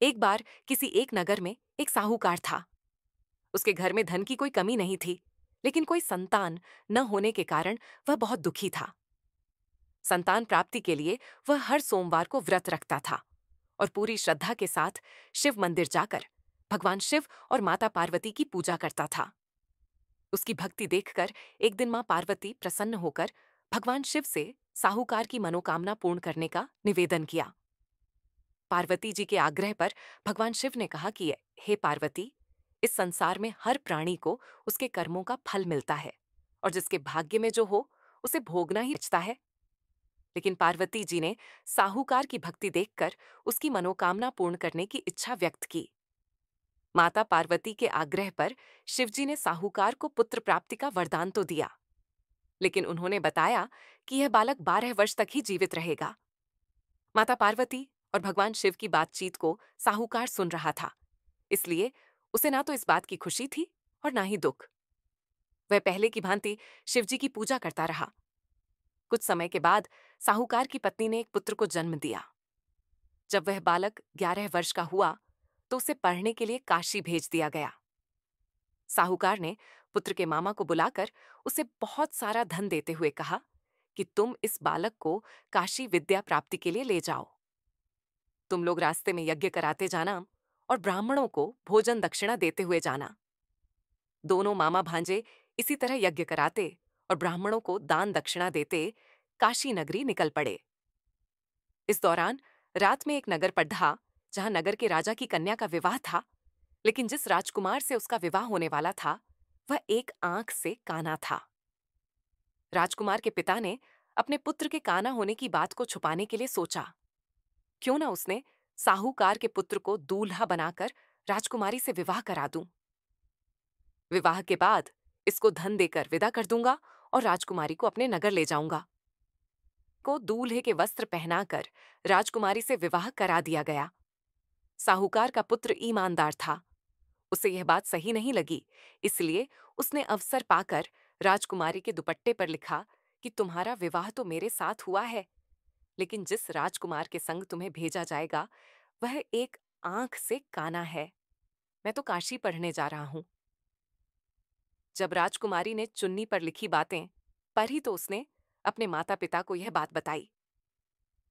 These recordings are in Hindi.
एक बार किसी एक नगर में एक साहूकार था। उसके घर में धन की कोई कमी नहीं थी, लेकिन कोई संतान न होने के कारण वह बहुत दुखी था। संतान प्राप्ति के लिए वह हर सोमवार को व्रत रखता था और पूरी श्रद्धा के साथ शिव मंदिर जाकर भगवान शिव और माता पार्वती की पूजा करता था। उसकी भक्ति देखकर एक दिन मां पार्वती प्रसन्न होकर भगवान शिव से साहूकार की मनोकामना पूर्ण करने का निवेदन किया। पार्वती जी के आग्रह पर भगवान शिव ने कहा कि हे पार्वती, इस संसार में हर प्राणी को उसके कर्मों का फल मिलता है और जिसके भाग्य में जो हो उसे भोगना ही बचता है। लेकिन पार्वती जी ने साहूकार की भक्ति देखकर उसकी मनोकामना पूर्ण करने की इच्छा व्यक्त की। माता पार्वती के आग्रह पर शिवजी ने साहूकार को पुत्र प्राप्ति का वरदान तो दिया, लेकिन उन्होंने बताया कि यह बालक 12 वर्ष तक ही जीवित रहेगा। माता पार्वती और भगवान शिव की बातचीत को साहूकार सुन रहा था, इसलिए उसे ना तो इस बात की खुशी थी और ना ही दुख। वह पहले की भांति शिवजी की पूजा करता रहा। कुछ समय के बाद साहूकार की पत्नी ने एक पुत्र को जन्म दिया। जब वह बालक 11 वर्ष का हुआ तो उसे पढ़ने के लिए काशी भेज दिया गया। साहूकार ने पुत्र के मामा को बुलाकर उसे बहुत सारा धन देते हुए कहा कि तुम इस बालक को काशी विद्या प्राप्ति के लिए ले जाओ। तुम लोग रास्ते में यज्ञ कराते जाना और ब्राह्मणों को भोजन दक्षिणा देते हुए जाना। दोनों मामा भांजे इसी तरह यज्ञ कराते और ब्राह्मणों को दान दक्षिणा देते काशी नगरी निकल पड़े। इस दौरान रात में एक नगर पड्ढा, जहां नगर के राजा की कन्या का विवाह था, लेकिन जिस राजकुमार से उसका विवाह होने वाला था वह एक आंख से काना था। राजकुमार के पिता ने अपने पुत्र के काना होने की बात को छुपाने के लिए सोचा, क्यों ना उसने साहूकार के पुत्र को दूल्हा बनाकर राजकुमारी से विवाह करा दूं। विवाह के बाद इसको धन देकर विदा कर दूंगा और राजकुमारी को अपने नगर ले जाऊंगा। को दूल्हे के वस्त्र पहनाकर राजकुमारी से विवाह करा दिया गया। साहूकार का पुत्र ईमानदार था। उसे यह बात सही नहीं लगी, इसलिए उसने अवसर पाकर राजकुमारी के दुपट्टे पर लिखा कि तुम्हारा विवाह तो मेरे साथ हुआ है, लेकिन जिस राजकुमार के संग तुम्हें भेजा जाएगा वह एक आंख से काना है। मैं तो काशी पढ़ने जा रहा हूं। जब राजकुमारी ने चुन्नी पर लिखी बातें पढ़ी तो उसने अपने माता पिता को यह बात बताई।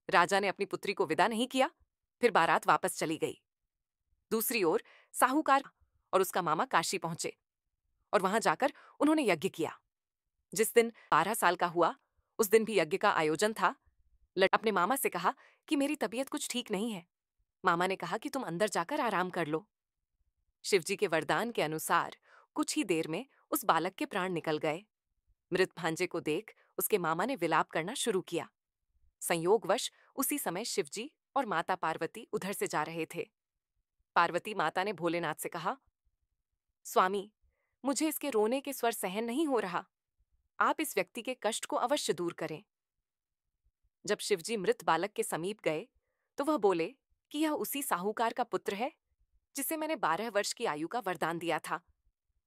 राजा ने अपनी पुत्री को विदा नहीं किया, फिर बारात वापस चली गई। दूसरी ओर साहूकार और उसका मामा काशी पहुंचे और वहां जाकर उन्होंने यज्ञ किया। जिस दिन 12 साल का हुआ उस दिन भी यज्ञ का आयोजन था। अपने मामा से कहा कि मेरी तबीयत कुछ ठीक नहीं है। मामा ने कहा कि तुम अंदर जाकर आराम कर लो। शिवजी के वरदान के अनुसार कुछ ही देर में उस बालक के प्राण निकल गए। मृत भांजे को देख उसके मामा ने विलाप करना शुरू किया। संयोगवश उसी समय शिवजी और माता पार्वती उधर से जा रहे थे। पार्वती माता ने भोलेनाथ से कहा, स्वामी, मुझे इसके रोने के स्वर सहन नहीं हो रहा। आप इस व्यक्ति के कष्ट को अवश्य दूर करें। जब शिवजी मृत बालक के समीप गए तो वह बोले कि यह उसी साहूकार का पुत्र है जिसे मैंने 12 वर्ष की आयु का वरदान दिया था।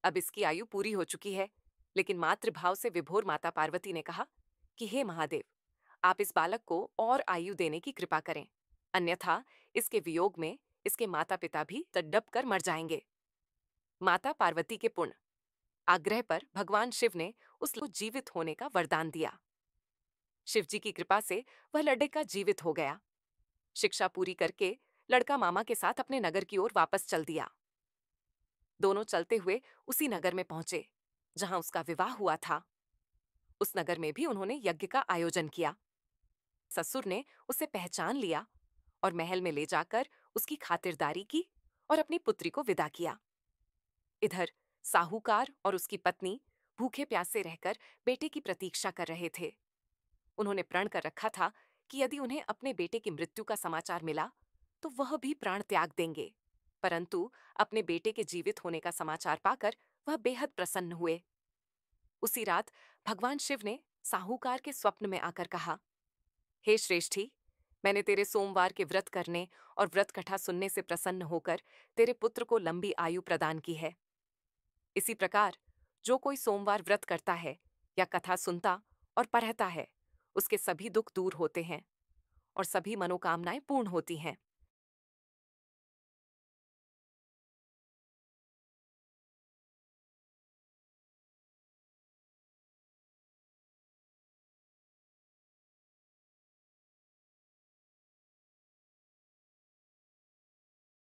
अब इसकी आयु पूरी हो चुकी है। लेकिन मातृभाव से विभोर माता पार्वती ने कहा कि हे महादेव, आप इस बालक को और आयु देने की कृपा करें, अन्यथा इसके वियोग में इसके माता पिता भी तड़प कर मर जाएंगे। माता पार्वती के पुण्य आग्रह पर भगवान शिव ने उसको जीवित होने का वरदान दिया। शिवजी की कृपा से वह लड़का जीवित हो गया। शिक्षा पूरी करके लड़का मामा के साथ अपने नगर की ओर वापस चल दिया। दोनों चलते हुए उसी नगर में पहुंचे जहां उसका विवाह हुआ था। उस नगर में भी उन्होंने यज्ञ का आयोजन किया। ससुर ने उसे पहचान लिया और महल में ले जाकर उसकी खातिरदारी की और अपनी पुत्री को विदा किया। इधर साहूकार और उसकी पत्नी भूखे प्यासे रहकर बेटे की प्रतीक्षा कर रहे थे। उन्होंने प्रण कर रखा था कि यदि उन्हें अपने बेटे की मृत्यु का समाचार मिला तो वह भी प्राण त्याग देंगे, परंतु अपने बेटे के जीवित होने का समाचार पाकर वह बेहद प्रसन्न हुए। उसी रात भगवान शिव ने साहूकार के स्वप्न में आकर कहा, हे श्रेष्ठी, मैंने तेरे सोमवार के व्रत करने और व्रत कथा सुनने से प्रसन्न होकर तेरे पुत्र को लंबी आयु प्रदान की है। इसी प्रकार जो कोई सोमवार व्रत करता है या कथा सुनता और पढ़ता है उसके सभी दुख दूर होते हैं और सभी मनोकामनाएं पूर्ण होती हैं।